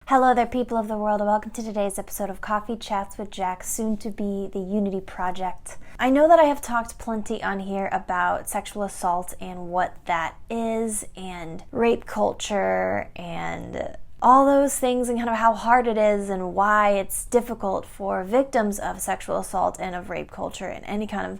Hello there, people of the world, and welcome to today's episode of Coffee Chats with Jack, soon to be the Unity Project. I know that I have talked plenty on here about sexual assault and what that is, and rape culture, and all those things, and kind of how hard it is and why it's difficult for victims of sexual assault and of rape culture and any kind of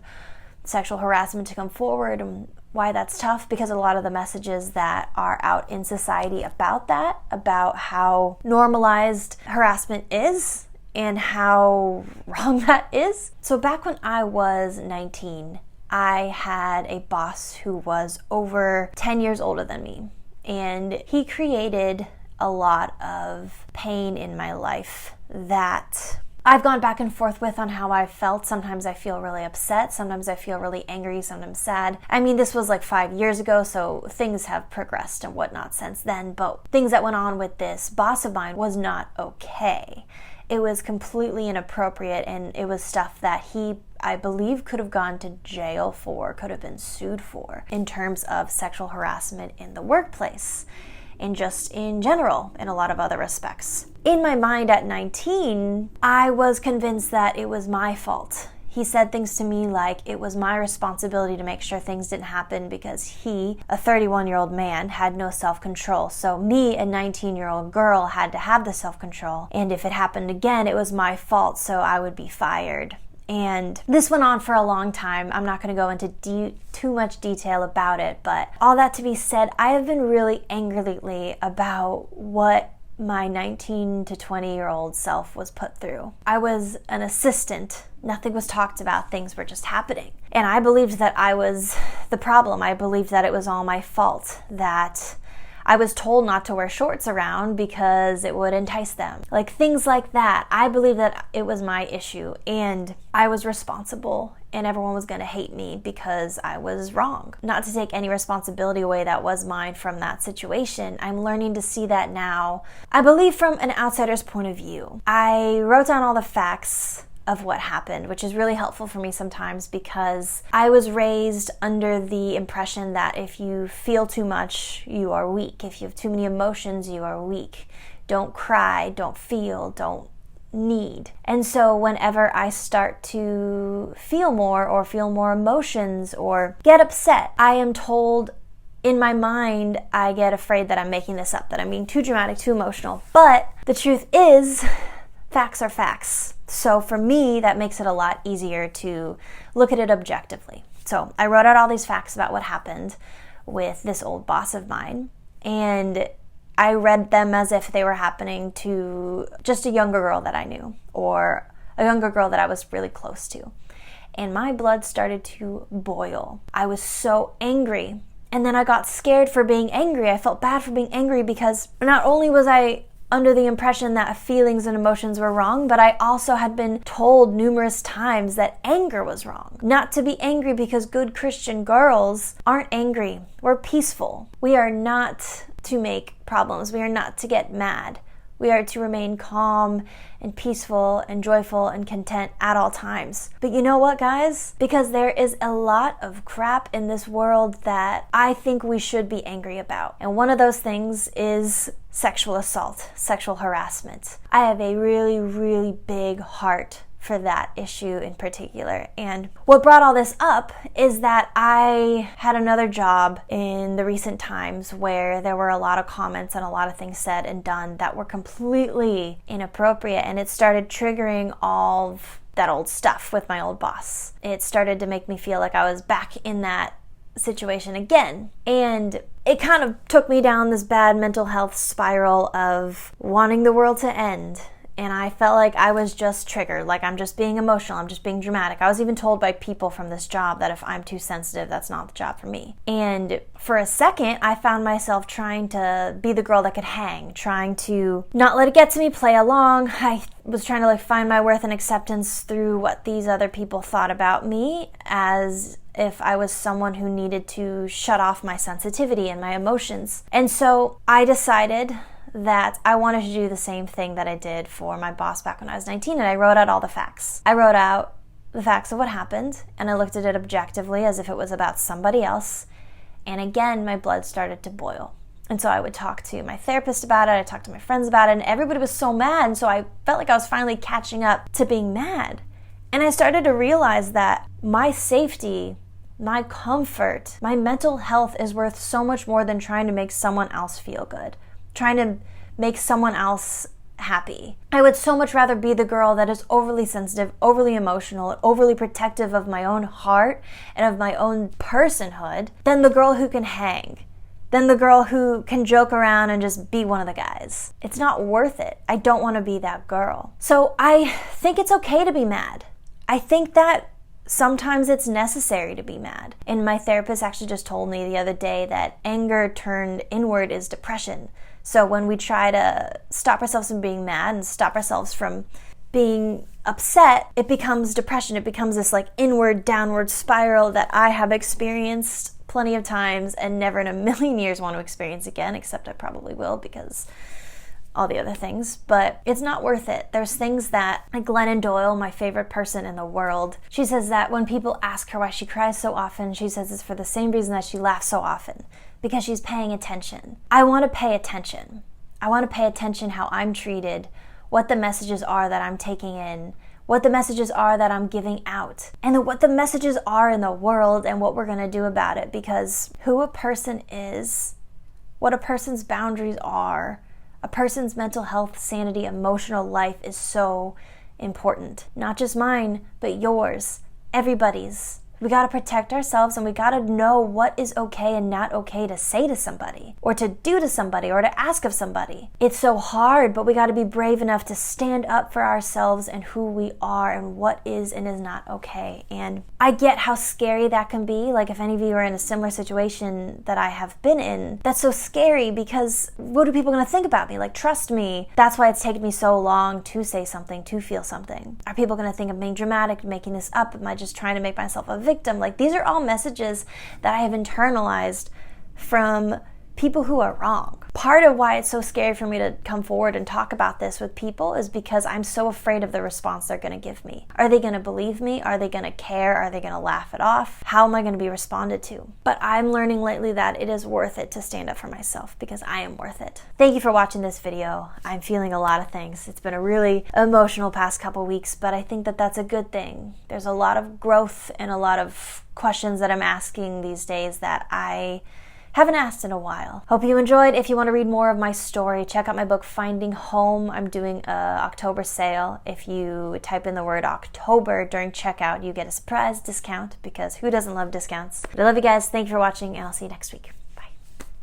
sexual harassment to come forward, and why that's tough, because a lot of the messages that are out in society about how normalized harassment is and how wrong that is. So back when I was 19, I had a boss who was over 10 years older than me, and he created a lot of pain in my life that I've gone back and forth with on how I felt. Sometimes I feel really upset, sometimes I feel really angry, sometimes sad. I mean, this was like 5 years ago, so things have progressed and whatnot since then, but things that went on with this boss of mine was not okay. It was completely inappropriate, and it was stuff that he, I believe, could have gone to jail for, could have been sued for, in terms of sexual harassment in the workplace, and just in general, in a lot of other respects. In my mind at 19, I was convinced that it was my fault. He said things to me like it was my responsibility to make sure things didn't happen because he, a 31-year-old man, had no self-control. So me, a 19-year-old girl, had to have the self-control. And if it happened again, it was my fault, so I would be fired. And this went on for a long time. I'm not going to go into too much detail about it, but all that to be said, I have been really angry lately about what my 19 to 20-year-old self was put through. I was an assistant. Nothing was talked about. Things were just happening. And I believed that I was the problem. I believed that it was all my fault, that I was told not to wear shorts around because it would entice them. Like things like that. I believe that it was my issue and I was responsible, and everyone was going to hate me because I was wrong. Not to take any responsibility away that was mine from that situation. I'm learning to see that now, I believe, from an outsider's point of view. I wrote down all the facts of what happened, which is really helpful for me sometimes because I was raised under the impression that if you feel too much, you are weak. If you have too many emotions, you are weak. Don't cry, don't feel, don't need. And so whenever I start to feel more emotions or get upset, I am told, in my mind, I get afraid that I'm making this up, that I'm being too dramatic, too emotional. But the truth is, facts are facts. So for me, that makes it a lot easier to look at it objectively. So I wrote out all these facts about what happened with this old boss of mine, and I read them as if they were happening to just a younger girl that I knew, or a younger girl that I was really close to. And my blood started to boil. I was so angry. And then I got scared for being angry. I felt bad for being angry because not only was I under the impression that feelings and emotions were wrong, but I also had been told numerous times that anger was wrong. Not to be angry, because good Christian girls aren't angry. We're peaceful. We are not to make problems. We are not to get mad. We are to remain calm and peaceful and joyful and content at all times. But you know what, guys? Because there is a lot of crap in this world that I think we should be angry about. And one of those things is sexual assault, sexual harassment. I have a really, really big heart for that issue in particular. And what brought all this up is that I had another job in the recent times where there were a lot of comments and a lot of things said and done that were completely inappropriate, and it started triggering all of that old stuff with my old boss. It started to make me feel like I was back in that situation again, and it kind of took me down this bad mental health spiral of wanting the world to end. And I felt like I was just triggered, like I'm just being emotional, I'm just being dramatic. I was even told by people from this job that if I'm too sensitive, that's not the job for me. And for a second, I found myself trying to be the girl that could hang, trying to not let it get to me, play along. I was trying to find my worth and acceptance through what these other people thought about me, as if I was someone who needed to shut off my sensitivity and my emotions. And so I decided that I wanted to do the same thing that I did for my boss back when I was 19, and I wrote out all the facts. I wrote out the facts of what happened, and I looked at it objectively as if it was about somebody else, and again, my blood started to boil. And so I would talk to my therapist about it, I talked to my friends about it, and everybody was so mad. And so I felt like I was finally catching up to being mad. And I started to realize that my safety, my comfort, my mental health is worth so much more than trying to make someone else feel good, trying to make someone else happy. I would so much rather be the girl that is overly sensitive, overly emotional, overly protective of my own heart and of my own personhood than the girl who can hang, than the girl who can joke around and just be one of the guys. It's not worth it. I don't want to be that girl. So I think it's okay to be mad. I think that sometimes it's necessary to be mad. And my therapist actually just told me the other day that anger turned inward is depression. So when we try to stop ourselves from being mad and stop ourselves from being upset, it becomes depression. It becomes this like inward, downward spiral that I have experienced plenty of times and never in a million years want to experience again, except I probably will because all the other things, but it's not worth it. There's things that, like Glennon Doyle, my favorite person in the world, she says that when people ask her why she cries so often, she says it's for the same reason that she laughs so often, because she's paying attention. I want to pay attention. I want to pay attention how I'm treated, what the messages are that I'm taking in, what the messages are that I'm giving out, and what the messages are in the world and what we're going to do about it, because who a person is, what a person's boundaries are, a person's mental health, sanity, emotional life is so important. Not just mine, but yours, everybody's. We got to protect ourselves and we got to know what is okay and not okay to say to somebody or to do to somebody or to ask of somebody. It's so hard, but we got to be brave enough to stand up for ourselves and who we are and what is and is not okay. And I get how scary that can be. Like if any of you are in a similar situation that I have been in, that's so scary because what are people going to think about me? Like, trust me, that's why it's taken me so long to say something, to feel something. Are people going to think I'm being dramatic, making this up? Am I just trying to make myself a victim? Like, these are all messages that I have internalized from people who are wrong. Part of why it's so scary for me to come forward and talk about this with people is because I'm so afraid of the response they're going to give me. Are they going to believe me? Are they going to care? Are they going to laugh it off? How am I going to be responded to? But I'm learning lately that it is worth it to stand up for myself because I am worth it. Thank you for watching this video. I'm feeling a lot of things. It's been a really emotional past couple weeks, but I think that that's a good thing. There's a lot of growth and a lot of questions that I'm asking these days that I haven't asked in a while. Hope you enjoyed. If you want to read more of my story, check out my book, Finding Home. I'm doing a October sale. If you type in the word October during checkout, you get a surprise discount because who doesn't love discounts? But I love you guys. Thank you for watching, and I'll see you next week.